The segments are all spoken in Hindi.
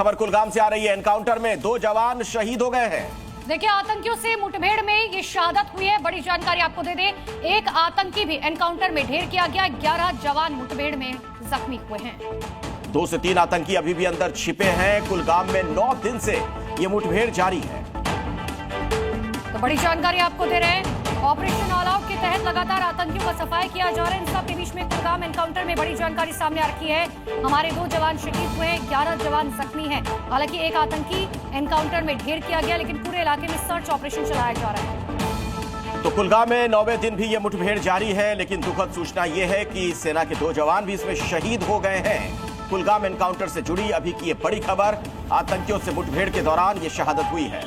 खबर कुलगाम से आ रही है। एनकाउंटर में 2 जवान शहीद हो गए हैं। देखिए, आतंकियों से मुठभेड़ में ये शहादत हुई है। बड़ी जानकारी आपको दे दें, एक आतंकी भी एनकाउंटर में ढेर किया गया। 11 जवान मुठभेड़ में जख्मी हुए हैं। 2 से 3 आतंकी अभी भी अंदर छिपे हैं। कुलगाम में 9 दिन से ये मुठभेड़ जारी है। तो बड़ी जानकारी आपको दे रहे हैं, ऑपरेशन ऑल आउट के तहत लगातार आतंकियों का सफाया किया जा रहा है। इन सब के बीच में कुलगाम एनकाउंटर में बड़ी जानकारी सामने आ रखी है। हमारे 2 जवान शहीद हुए, 11 जवान जख्मी हैं। हालांकि एक आतंकी एनकाउंटर में ढेर किया गया, लेकिन पूरे इलाके में सर्च ऑपरेशन चलाया जा रहा है। तो कुलगाम में 9वें दिन भी ये मुठभेड़ जारी है, लेकिन दुखद सूचना ये है कि सेना के 2 जवान भी इसमें शहीद हो गए हैं। कुलगाम एनकाउंटर से जुड़ी अभी की ये बड़ी खबर, आतंकियों से मुठभेड़ के दौरान ये शहादत हुई है।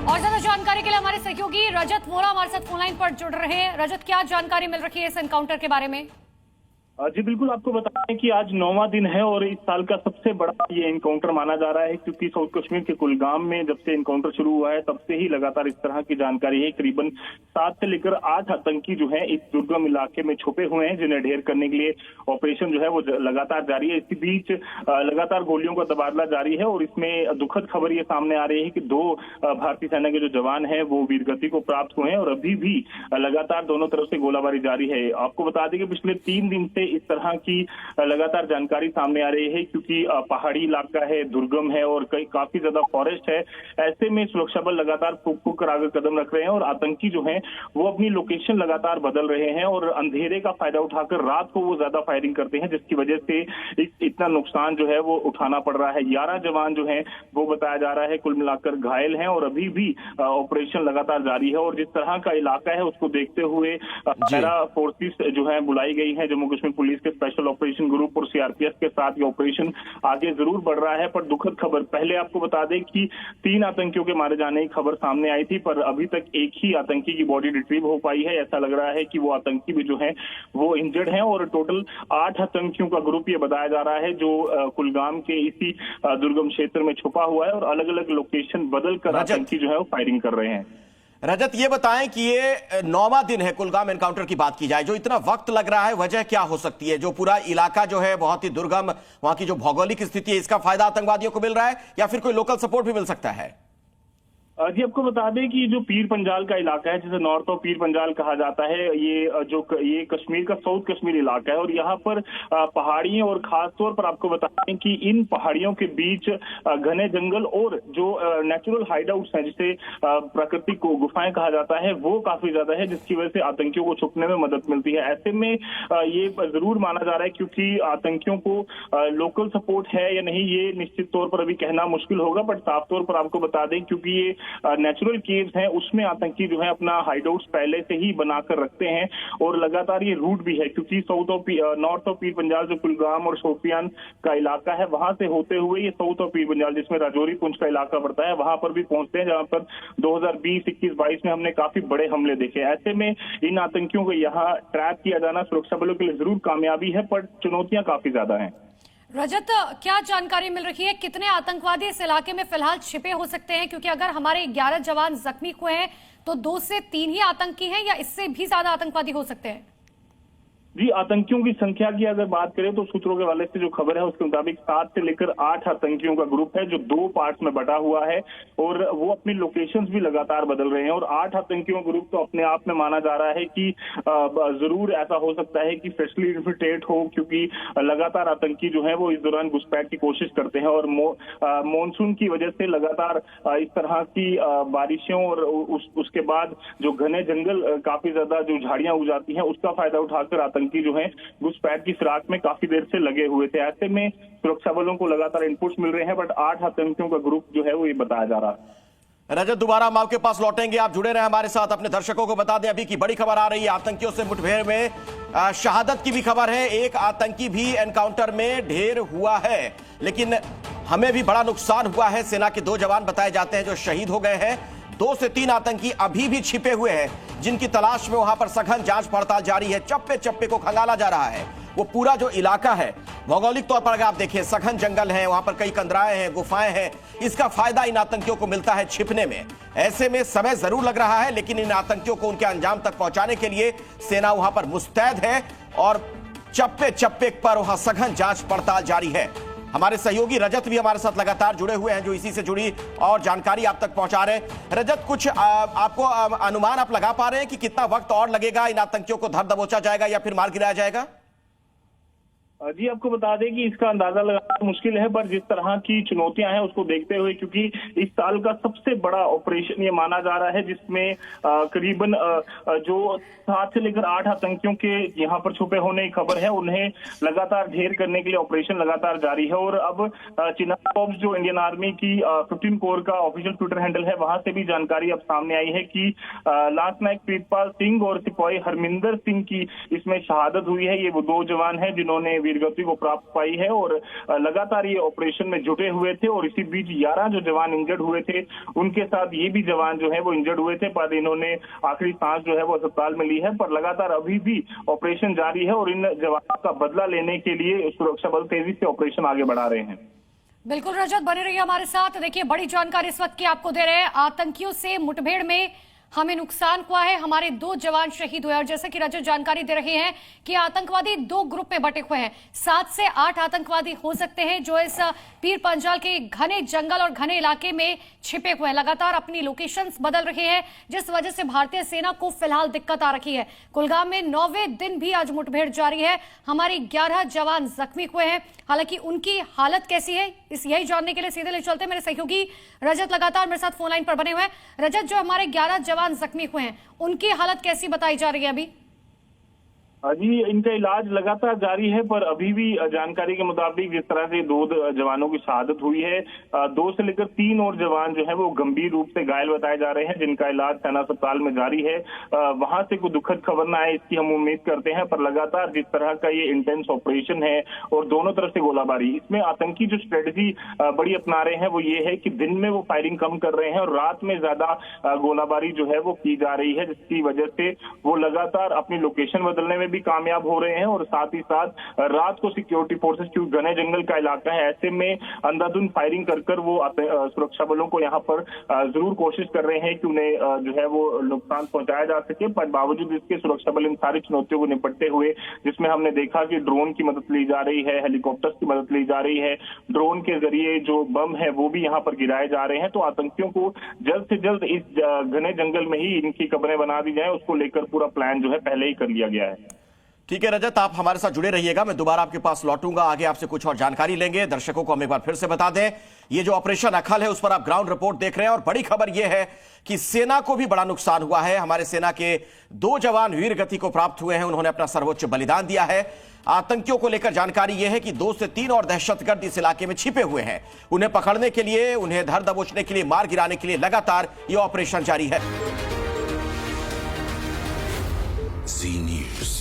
और ज्यादा जानकारी के लिए हमारे सहयोगी रजत वोरा हमारे साथ फोनलाइन पर जुड़ रहे हैं। रजत, क्या जानकारी मिल रही है इस एनकाउंटर के बारे में? जी बिल्कुल, आपको बताएं कि आज 9वां दिन है और इस साल का सबसे बड़ा ये एनकाउंटर माना जा रहा है, क्योंकि साउथ कश्मीर के कुलगाम में जब से एनकाउंटर शुरू हुआ है तब से ही लगातार इस तरह की जानकारी है। करीबन 7 से लेकर 8 आतंकी जो है इस दुर्गम इलाके में छुपे हुए हैं, जिन्हें ढेर करने के लिए ऑपरेशन जो है वो लगातार जारी है। इसी बीच लगातार गोलियों का तबादला जारी है और इसमें दुखद खबर ये सामने आ रही है कि 2 भारतीय सेना के जो जवान है वो वीरगति को प्राप्त हुए हैं और अभी भी लगातार दोनों तरफ से गोलाबारी जारी है। आपको बता दें कि पिछले 3 दिन से इस तरह की लगातार जानकारी सामने आ रही है, क्योंकि पहाड़ी इलाका है, दुर्गम है और काफी ज्यादा फॉरेस्ट है। ऐसे में सुरक्षा बल लगातार फूक फूक कर आगे कदम रख रहे हैं और आतंकी जो हैं वो अपनी लोकेशन लगातार बदल रहे हैं और अंधेरे का फायदा उठाकर रात को वो ज्यादा फायरिंग करते हैं, जिसकी वजह से इतना नुकसान जो है वो उठाना पड़ रहा है। 11 जवान जो है वो बताया जा रहा है कुल मिलाकर घायल हैं और अभी भी ऑपरेशन लगातार जारी है। और जिस तरह का इलाका है उसको देखते हुए पैरा फोर्सेस जो है बुलाई गई है। जम्मू कश्मीर पुलिस के स्पेशल ऑपरेशन ग्रुप और सीआरपीएफ के साथ ये ऑपरेशन आगे जरूर बढ़ रहा है। पर दुखद खबर, पहले आपको बता दें कि 3 आतंकियों के मारे जाने की खबर सामने आई थी, पर अभी तक एक ही आतंकी की बॉडी रिट्रीव हो पाई है। ऐसा लग रहा है कि वो आतंकी भी जो है वो इंजर्ड हैं और टोटल 8 आतंकियों का ग्रुप ये बताया जा रहा है जो कुलगाम के इसी दुर्गम क्षेत्र में छुपा हुआ है और अलग अलग लोकेशन बदल कर आतंकी जो है वो फायरिंग कर रहे हैं। रजत, ये बताएं कि ये 9वां दिन है कुलगाम एनकाउंटर की बात की जाए, जो इतना वक्त लग रहा है, वजह क्या हो सकती है? जो पूरा इलाका जो है बहुत ही दुर्गम, वहां की जो भौगोलिक स्थिति है, इसका फायदा आतंकवादियों को मिल रहा है या फिर कोई लोकल सपोर्ट भी मिल सकता है? जी आपको बता दें कि जो पीर पंजाल का इलाका है, जिसे नॉर्थ ऑफ पीर पंजाल कहा जाता है, ये कश्मीर का साउथ कश्मीर इलाका है और यहाँ पर पहाड़ी और खास तौर पर आपको बताएं कि इन पहाड़ियों के बीच घने जंगल और जो नेचुरल हाइडआउट्स हैं, जिसे प्राकृतिक गुफाएं कहा जाता है, वो काफी ज्यादा है, जिसकी वजह से आतंकियों को छुपने में मदद मिलती है। ऐसे में ये जरूर माना जा रहा है, क्योंकि आतंकियों को लोकल सपोर्ट है या नहीं ये निश्चित तौर पर अभी कहना मुश्किल होगा, बट साफ तौर पर आपको बता दें क्योंकि ये नेचुरल केव्स हैं, उसमें आतंकी जो है अपना हाइडआउट्स पहले से ही बनाकर रखते हैं और लगातार ये रूट भी है, क्योंकि नॉर्थ ऑफ पीर पंजाल जो कुलगाम और शोपियान का इलाका है, वहां से होते हुए ये साउथ ऑफ पीर पंजाल जिसमें राजौरी पुंछ का इलाका पड़ता है, वहां पर भी पहुंचते हैं, जहां पर 2020, 21, 22 में हमने काफी बड़े हमले देखे। ऐसे में इन आतंकियों को यहाँ ट्रैप किया जाना सुरक्षा बलों के लिए जरूर कामयाबी है, पर चुनौतियां काफी ज्यादा हैं। रजत, क्या जानकारी मिल रही है, कितने आतंकवादी इस इलाके में फिलहाल छिपे हो सकते हैं? क्योंकि अगर हमारे 11 जवान जख्मी हुए हैं तो 2 से 3 ही आतंकी हैं या इससे भी ज्यादा आतंकवादी हो सकते हैं? जी, आतंकियों की संख्या की अगर बात करें तो सूत्रों के हवाले से जो खबर है उसके मुताबिक 7 से लेकर 8 आतंकियों का ग्रुप है, जो 2 पार्ट्स में बटा हुआ है और वो अपनी लोकेशंस भी लगातार बदल रहे हैं। और 8 आतंकियों का ग्रुप तो अपने आप में माना जा रहा है कि जरूर ऐसा हो सकता है कि फ्रेशली इन्फिल्ट्रेट हो, क्योंकि लगातार आतंकी जो है वो इस दौरान घुसपैठ की कोशिश करते हैं और मानसून की वजह से लगातार इस तरह की बारिशों और उसके बाद जो घने जंगल काफी ज्यादा जो झाड़ियां उग जाती हैं, उसका फायदा उठाकर आतंकी जो है घुसपैठ की फिराक में काफी देर से लगे हुए थे। ऐसे में सुरक्षा बलों को लगातार इनपुट्स मिल रहे हैं, बट 8 आतंकियों का ग्रुप जो है वो ये बताया जा रहा है। रजत, दोबारा हम आपके पास लौटेंगे, आप जुड़े रहे हमारे साथ। अपने दर्शकों को बता दें, अभी की बड़ी खबर आ रही है, आतंकियों से मुठभेड़ में शहादत की भी खबर है। एक आतंकी भी एनकाउंटर में ढेर हुआ है, लेकिन हमें भी बड़ा नुकसान हुआ है। सेना के 2 जवान बताए जाते हैं जो शहीद हो गए हैं। 2 से 3 आतंकी अभी भी छिपे हुए हैं, जिनकी तलाश में वहां पर सघन जांच पड़ताल जारी है। चप्पे चप्पे को खंगाला जा रहा है। वो पूरा जो इलाका है, भौगोलिक तौर पर अगर आप देखिए, सघन जंगल है, वहां पर कई कंदराएं हैं, गुफाएं हैं। इसका फायदा इन आतंकियों को मिलता है छिपने में। ऐसे में समय जरूर लग रहा है, लेकिन इन आतंकियों को उनके अंजाम तक पहुंचाने के लिए सेना वहां पर मुस्तैद है और चप्पे चप्पे पर वहां सघन जांच पड़ताल जारी है। हमारे सहयोगी रजत भी हमारे साथ लगातार जुड़े हुए हैं, जो इसी से जुड़ी और जानकारी आप तक पहुंचा रहे हैं। रजत, कुछ आपको अनुमान आप लगा पा रहे हैं कि कितना वक्त और लगेगा, इन आतंकियों को धर दबोचा जाएगा या फिर मार गिराया जाएगा? जी, आपको बता दें कि इसका अंदाजा लगाना मुश्किल है, पर जिस तरह की चुनौतियां हैं उसको देखते हुए, क्योंकि इस साल का सबसे बड़ा ऑपरेशन ये माना जा रहा है, जिसमें करीबन जो 7 से लेकर 8 आतंकियों के यहाँ पर छुपे होने की खबर है, उन्हें लगातार ढेर करने के लिए ऑपरेशन लगातार जारी है। और अब चिनार कॉर्प्स, जो इंडियन आर्मी की 15 कोर का ऑफिशियल ट्विटर हैंडल है, वहां से भी जानकारी अब सामने आई है कि लांस नायक प्रीतपाल सिंह और सिपाही हरमिंदर सिंह की इसमें शहादत हुई है। ये वो 2 जवान हैं जिन्होंने वीरगति को प्राप्त पाई है और लगातार ये ऑपरेशन में जुटे हुए थे। और इसी बीच 11 जो जवान इंजर्ड हुए थे, उनके साथ ये भी जवान जो है वो इंजर्ड हुए थे, पर इन्होंने आखिरी सांस जो है वो अस्पताल में ली है। पर लगातार अभी भी ऑपरेशन जारी है और इन जवानों का बदला लेने के लिए सुरक्षा बल तेजी से ऑपरेशन आगे बढ़ा रहे हैं। बिल्कुल रजत, बने रहिए हमारे साथ। देखिए, बड़ी जानकारी इस वक्त की आपको दे रहे हैं। आतंकियों से मुठभेड़ में हमें नुकसान हुआ है, हमारे 2 जवान शहीद हुए। और जैसे कि रजत जानकारी दे रहे हैं कि आतंकवादी 2 ग्रुप में बटे हुए हैं। 7 से 8 आतंकवादी हो सकते हैं जो इस पीर पंजाल के घने जंगल और घने इलाके में छिपे हुए हैं। लगातार अपनी लोकेशंस बदल रहे हैं, जिस वजह से भारतीय सेना को फिलहाल दिक्कत आ रही है। कुलगाम में 9वें दिन भी आज मुठभेड़ जारी है। हमारे 11 जवान जख्मी हुए हैं। हालांकि उनकी हालत कैसी है, यही जानने के लिए सीधे ले चलते हैं। मेरे सहयोगी रजत लगातार मेरे साथ फोन लाइन पर बने हुए हैं। रजत, जो हमारे 11 जवान जख्मी हुए हैं, उनकी हालत कैसी बताई जा रही है अभी? जी, इनका इलाज लगातार जारी है, पर अभी भी जानकारी के मुताबिक जिस तरह से 2 जवानों की शहादत हुई है, 2 से लेकर 3 और जवान जो है वो गंभीर रूप से घायल बताए जा रहे हैं, जिनका इलाज सेना अस्पताल में जारी है। वहां से कोई दुखद खबर ना आए, इसकी हम उम्मीद करते हैं। पर लगातार जिस तरह का ये इंटेंस ऑपरेशन है और दोनों तरफ से गोलाबारी, इसमें आतंकी जो स्ट्रेटजी बड़ी अपना रहे हैं वो ये है कि दिन में वो फायरिंग कम कर रहे हैं और रात में ज्यादा गोलाबारी जो है वो की जा रही है, जिसकी वजह से वो लगातार अपनी लोकेशन बदलने में भी कामयाब हो रहे हैं। और साथ ही साथ रात को सिक्योरिटी फोर्सेस, क्योंकि घने जंगल का इलाका है, ऐसे में अंधाधुंध फायरिंग कर वो सुरक्षा बलों को यहाँ पर जरूर कोशिश कर रहे हैं कि उन्हें जो है वो नुकसान पहुंचाया जा सके। पर बावजूद इसके सुरक्षा बल इन सारी चुनौतियों को निपटते हुए, जिसमें हमने देखा कि ड्रोन की मदद ली जा रही है, हेलीकॉप्टर्स की मदद ली जा रही है, ड्रोन के जरिए जो बम है वो भी यहाँ पर गिराए जा रहे हैं। तो आतंकियों को जल्द से जल्द इस घने जंगल में ही इनकी कब्रें बना दी जाए, उसको लेकर पूरा प्लान जो है पहले ही कर लिया गया है। ठीक है रजत, आप हमारे साथ जुड़े रहिएगा। मैं दोबारा आपके पास लौटूंगा, आगे आपसे कुछ और जानकारी लेंगे। दर्शकों को हम एक बार फिर से बता दें, ये जो ऑपरेशन अखल है उस पर आप ग्राउंड रिपोर्ट देख रहे हैं। और बड़ी खबर यह है कि सेना को भी बड़ा नुकसान हुआ है। हमारे सेना के 2 जवान वीर गति को प्राप्त हुए हैं, उन्होंने अपना सर्वोच्च बलिदान दिया है। आतंकियों को लेकर जानकारी यह है कि 2 से 3 और दहशतगर्द इस इलाके में छिपे हुए हैं। उन्हें पकड़ने के लिए, उन्हें धर दबोचने के लिए, मार गिराने के लिए लगातार यह ऑपरेशन जारी है। Z News.